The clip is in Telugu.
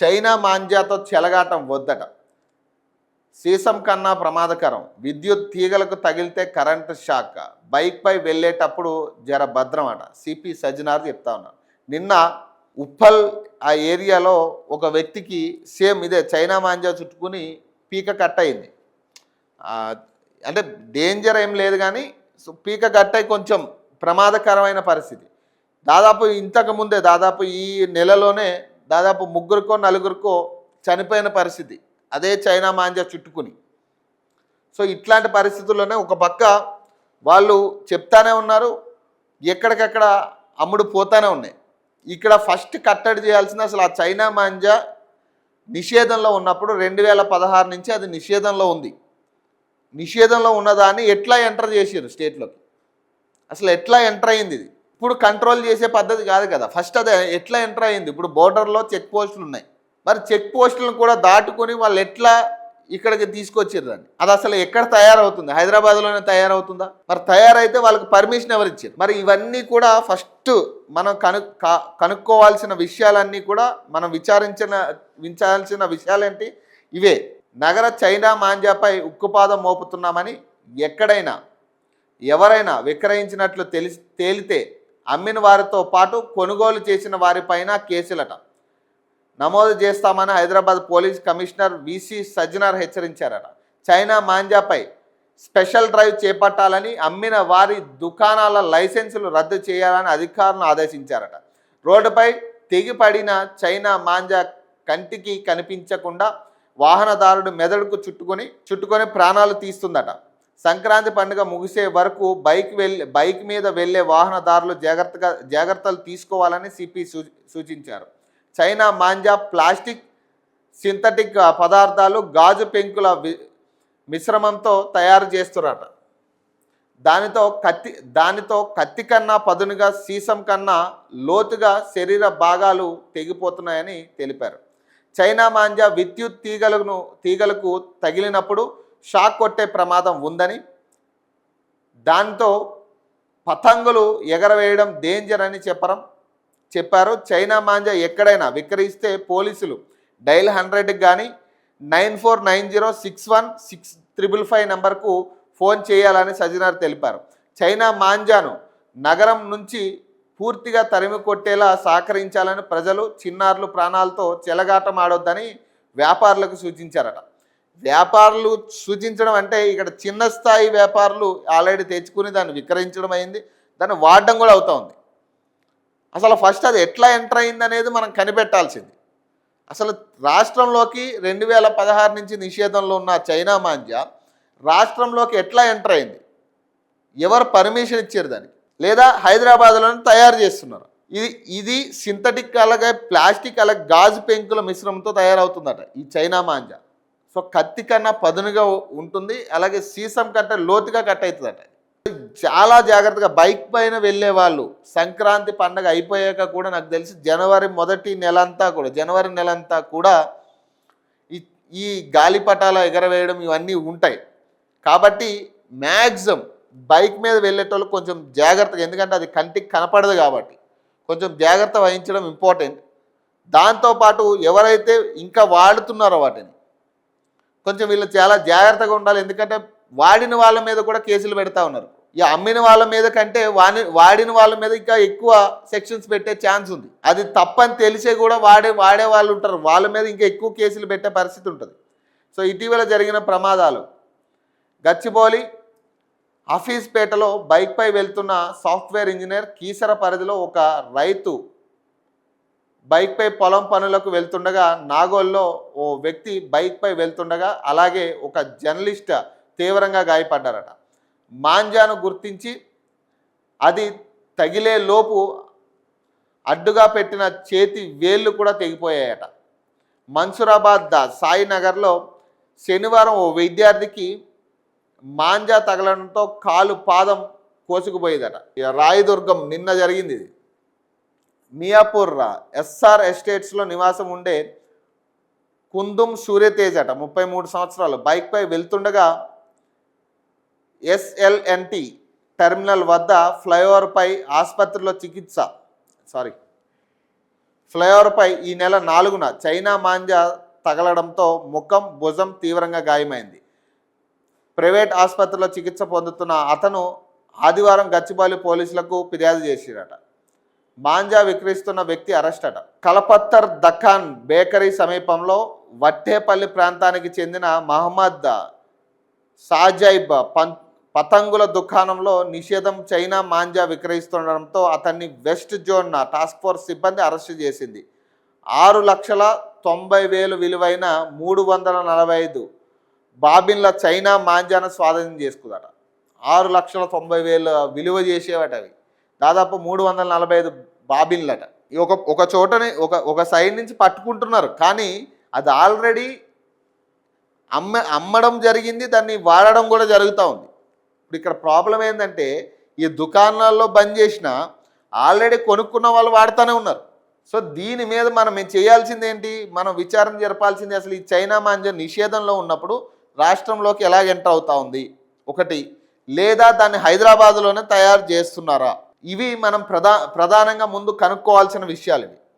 చైనా మాంజాతో చెలగాటం వద్దట. సీసం కన్నా ప్రమాదకరం. విద్యుత్ తీగలకు తగిలితే కరెంటు షాక్. బైక్పై వెళ్ళేటప్పుడు జర భద్రం అట. సిపి సజ్జనార్ చెప్తా ఉన్నారు. నిన్న ఉప్పల్ ఆ ఏరియాలో ఒక వ్యక్తికి సేమ్ ఇదే చైనా మాంజా చుట్టుకుని పీక కట్ అయింది. అంటే డేంజర్ ఏం లేదు కానీ పీక కట్ అయి కొంచెం ప్రమాదకరమైన పరిస్థితి. దాదాపు ఇంతకుముందే దాదాపు ఈ నెలలోనే దాదాపు ముగ్గురికో నలుగురికో చనిపోయిన పరిస్థితి అదే చైనా మాంజా చుట్టుకుని. సో ఇట్లాంటి పరిస్థితుల్లోనే ఒక పక్క వాళ్ళు చెప్తానే ఉన్నారు, ఎక్కడికక్కడ అమ్ముడు పోతానే ఉన్నాయి. ఇక్కడ ఫస్ట్ కట్టడి చేయాల్సిన అసలు ఆ చైనా మాంజా నిషేధంలో ఉన్నప్పుడు 2016 నుంచి అది నిషేధంలో ఉంది. నిషేధంలో ఉన్నదాన్ని ఎట్లా ఎంటర్ చేసారు స్టేట్లోకి, అసలు ఎట్లా ఎంటర్ అయింది ఇది? ఇప్పుడు కంట్రోల్ చేసే పద్ధతి కాదు కదా, ఫస్ట్ అదే ఎట్లా ఎంటర్ అయింది. ఇప్పుడు బోర్డర్లో చెక్ పోస్టులు ఉన్నాయి, మరి చెక్ పోస్టులను కూడా దాటుకొని వాళ్ళు ఎట్లా ఇక్కడికి తీసుకొచ్చారు దాన్ని? అది అసలు ఎక్కడ తయారవుతుంది? హైదరాబాద్లోనే తయారవుతుందా? మరి తయారైతే వాళ్ళకి పర్మిషన్ ఎవరు ఇచ్చారు? మరి ఇవన్నీ కూడా ఫస్ట్ మనం కనుక్కోవాల్సిన విషయాలన్నీ కూడా మనం విచారించాల్సిన విషయాలేంటి ఇవే. నగర చైనా మాంజాపై ఉక్కుపాదం మోపుతున్నామని ఎక్కడైనా ఎవరైనా విక్రయించినట్లు తేలితే అమ్మిన వారితో పాటు కొనుగోలు చేసిన వారిపైన కేసులట నమోదు చేస్తామని Hyderabad police commissioner V C Sajjanar హెచ్చరించారట. చైనా మాంజాపై స్పెషల్ డ్రైవ్ చేపట్టాలని, అమ్మిన వారి దుకాణాల లైసెన్సులు రద్దు చేయాలని అధికారులను ఆదేశించారట. రోడ్డుపై తెగిపడిన చైనా మాంజా కంటికి కనిపించకుండా వాహనదారుడు మెదడుకు చుట్టుకొని ప్రాణాలు తీస్తుందట. సంక్రాంతి పండుగ ముగిసే వరకు బైక్ మీద వెళ్లే వాహనదారులు జాగ్రత్తలు తీసుకోవాలని సిపి సూచించారు. చైనా మాంజా ప్లాస్టిక్, సింథటిక్ పదార్థాలు, గాజు పెంకుల మిశ్రమంతో తయారు చేస్తున్నట. దానితో కత్తి కన్నా పదునుగా, సీసం కన్నా లోతుగా శరీర భాగాలు తెగిపోతున్నాయని తెలిపారు. చైనా మాంజా విద్యుత్ తీగలకు తగిలినప్పుడు షాక్ కొట్టే ప్రమాదం ఉందని, దాంతో పతంగులు ఎగరవేయడం డేంజర్ అని చెప్పారు. చైనా మాంజా ఎక్కడైనా విక్రయిస్తే పోలీసులు డైల్ 100కి కానీ 9490616555 నంబర్కు ఫోన్ చేయాలని సజ్జనార్ తెలిపారు. చైనా మాంజాను నగరం నుంచి పూర్తిగా తరిమి కొట్టేలా సహకరించాలని ప్రజలు, చిన్నారులు ప్రాణాలతో చెలగాటం ఆడొద్దని వ్యాపారులకు సూచించారట. వ్యాపారులు సూచించడం అంటే ఇక్కడ చిన్న స్థాయి వ్యాపారులు ఆల్రెడీ తెచ్చుకుని దాన్ని విక్రయించడం అయింది, దాన్ని వాడడం కూడా అవుతూ ఉంది. అసలు ఫస్ట్ అది ఎట్లా ఎంటర్ అయింది అనేది మనం కనిపెట్టాల్సింది. అసలు రాష్ట్రంలోకి 2016 నుంచి నిషేధంలో ఉన్న చైనా మాంజా రాష్ట్రంలోకి ఎట్లా ఎంటర్ అయింది? ఎవరు పర్మిషన్ ఇచ్చారు దానికి? లేదా హైదరాబాద్లోనే తయారు చేస్తున్నారు? ఇది సింథటిక్, అలాగే ప్లాస్టిక్, అలాగే గాజు పెంకుల మిశ్రమంతో తయారవుతుందట ఈ చైనా మాంజా. సో కత్తి కన్నా పదునుగా ఉంటుంది, అలాగే సీసం కంటే లోతుగా కట్ అవుతుందట. చాలా జాగ్రత్తగా బైక్ పైన వెళ్ళే వాళ్ళు సంక్రాంతి పండుగ అయిపోయాక కూడా నాకు తెలిసి జనవరి నెల అంతా కూడా ఈ గాలిపటాల ఎగరవేయడం ఇవన్నీ ఉంటాయి. కాబట్టి మ్యాక్సిమం బైక్ మీద వెళ్ళేటోళ్ళు కొంచెం జాగ్రత్తగా, ఎందుకంటే అది కంటికి కనపడదు కాబట్టి కొంచెం జాగ్రత్త వహించడం ఇంపార్టెంట్. దాంతోపాటు ఎవరైతే ఇంకా వాడుతున్నారో వాటిని కొంచెం వీళ్ళు చాలా జాగ్రత్తగా ఉండాలి. ఎందుకంటే వాడిన వాళ్ళ మీద కూడా కేసులు పెడతా ఉన్నారు. ఈ అమ్మిన వాళ్ళ మీద కంటే వాడిన వాళ్ళ మీద ఇంకా ఎక్కువ సెక్షన్స్ పెట్టే ఛాన్స్ ఉంది. అది తప్పని తెలిసే కూడా వాడే వాళ్ళు ఉంటారు, వాళ్ళ మీద ఇంకా ఎక్కువ కేసులు పెట్టే పరిస్థితి ఉంటుంది. సో ఇటీవల జరిగిన ప్రమాదాలు, గచ్చిబౌలి హఫీజ్పేటలో బైక్పై వెళ్తున్న సాఫ్ట్వేర్ ఇంజనీర్, కీసర పరిధిలో ఒక రైతు బైక్పై పొలం పనులకు వెళ్తుండగా, నాగోల్లో ఓ వ్యక్తి బైక్పై వెళ్తుండగా, అలాగే ఒక జర్నలిస్ట్ తీవ్రంగా గాయపడ్డారట. మాంజాను గుర్తించి అది తగిలే లోపు అడ్డుగా పెట్టిన చేతి వేళ్ళు కూడా తెగిపోయాయట. మన్సూరాబాద్ సాయినగర్లో శనివారం ఓ విద్యార్థికి మాంజా తగలడంతో పాదం కోసుకుపోయేదట. రాయదుర్గం నిన్న జరిగింది ఇది. మియాపూర్ ఎస్ఆర్ ఎస్టేట్స్లో నివాసం ఉండే కుందుం సూర్యతేజ్ అట, 33 సంవత్సరాలు, బైక్పై వెళ్తుండగా ఎస్ఎల్ఎన్టీ టెర్మినల్ వద్ద ఫ్లైఓవర్పై ఆసుపత్రిలో ఫ్లైఓవర్పై ఈ నెల 4న చైనా మాంజా తగలడంతో ముఖం భుజం తీవ్రంగా గాయమైంది. ప్రైవేట్ ఆసుపత్రిలో చికిత్స పొందుతున్న అతను ఆదివారం గచ్చిబౌలి పోలీసులకు ఫిర్యాదు చేసిరట. మాంజా విక్రయిస్తున్న వ్యక్తి అరెస్ట్ అట. కలపత్తర్ దఖాన్ బేకరీ సమీపంలో వట్టేపల్లి ప్రాంతానికి చెందిన మహమ్మద్ సాజైబ్ పతంగుల దుకాణంలో నిషేధం చైనా మాంజా విక్రయిస్తుండడంతో అతన్ని వెస్ట్ జోన్ టాస్క్ ఫోర్స్ సిబ్బంది అరెస్టు చేసింది. 6,90,000 విలువైన 345 బాబిన్ల చైనా మాంజాను స్వాధీనం చేసుకుందట. 6,90,000 విలువ చేసేవట అవి. దాదాపు 345 బాబిన్లట. ఒక చోటనే ఒక సైడ్ నుంచి పట్టుకుంటున్నారు, కానీ అది ఆల్రెడీ అమ్మడం జరిగింది, దాన్ని వాడడం కూడా జరుగుతూ ఉంది. ఇప్పుడు ఇక్కడ ప్రాబ్లం ఏంటంటే ఈ దుకాణాల్లో బంద్ చేసిన ఆల్రెడీ కొనుక్కున్న వాళ్ళు వాడుతూనే ఉన్నారు. సో దీని మీద మనం చేయాల్సింది ఏంటి, మనం విచారణ జరపాల్సింది అసలు ఈ చైనా మాంజా నిషేధంలో ఉన్నప్పుడు రాష్ట్రంలోకి ఎలా ఎంటర్ అవుతా ఉంది ఒకటి, లేదా దాన్ని హైదరాబాద్లోనే తయారు చేస్తున్నారా, ఇవి మనం ప్రధానంగా ముందు కనుక్కోవాల్సిన విషయాలు ఇవి.